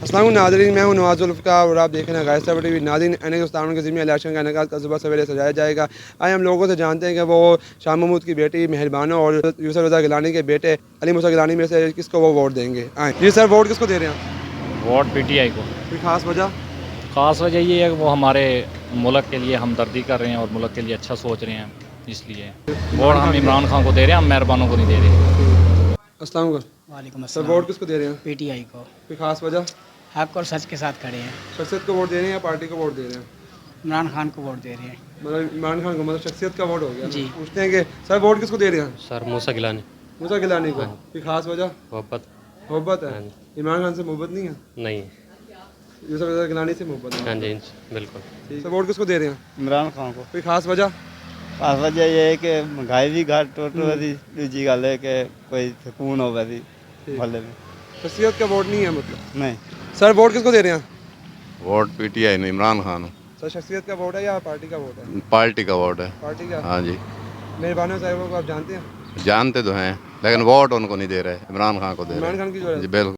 अस्सलाम नाज़रीन, मैं हूं नवाज़ जुल्फ़िकार और आप देख रहे हैं गायस्ता टीवी। नाज़रीन, हिंदुस्तान के ज़िम्मे इलेक्शन का इनेकाद का सुबह सवेरे सजाया जाएगा। आए हम लोगों से जानते हैं कि वो शाह महमूद की बेटी मेहरबानो और यूसुफ रज़ा गिलानी के बेटे अली मूसा गिलानी में से किसको वो वोट देंगे। आए जी सर, वोट किसको दे रहे हैं? वोट पीटीआई को। कोई ख़ास वजह? ख़ास वजह ये है कि वो हमारे मुल्क के लिए हमदर्दी कर रहे हैं और मुल्क के लिए अच्छा सोच रहे हैं, इसलिए वोट हम इमरान खान को दे रहे हैं, हम मेहरबानों को नहीं दे रहे। अस्सलाम वालेकुम सर, अस्सलाम। वोट किसको दे रहे हैं? पीटीआई को। कोई ख़ास वजह? हक और सच के साथ खड़े हैं। शख्सियत को वोट दे रहे हैं या पार्टी को वोट दे रहे हैं? इमरान खान को वोट दे रहे हैं। मतलब इमरान खान को, मतलब शख्सियत का वोट हो गया। जी। पूछते हैं कि सर वोट किसको दे रहे हैं? सर मूसा गिलानी। मूसा गिलानी को। कोई ख़ास वजह? मोहब्बत मोहब्बत है। हाँ जी। इमरान खान से मोहब्बत नहीं है? नहीं। यूसुफ रज़ा गिलानी से मोहब्बत है। हाँ जी, बिल्कुल। सर वोट किसको दे रहे हैं? इमरान खान को। कोई खास वजह? खास वजह ये है कि महंगाई भी घट होती, दूजी गल है कि कोई सुकून हो वैसी भले में। शख्सियत का वोट नहीं है मतलब? नहीं। सर वोट किसको दे रहे हैं? वोट पीटीआई ने, इमरान खान। सर शख्सियत का वोट है या पार्टी का वोट है? पार्टी का वोट है। पार्टी का। हाँ जी, मेहरबानी साहिबों को आप जानते हैं? जानते तो हैं लेकिन वोट उनको नहीं दे रहे, इमरान खान को दे रहे इमरान खान की जो जी, बिल्कुल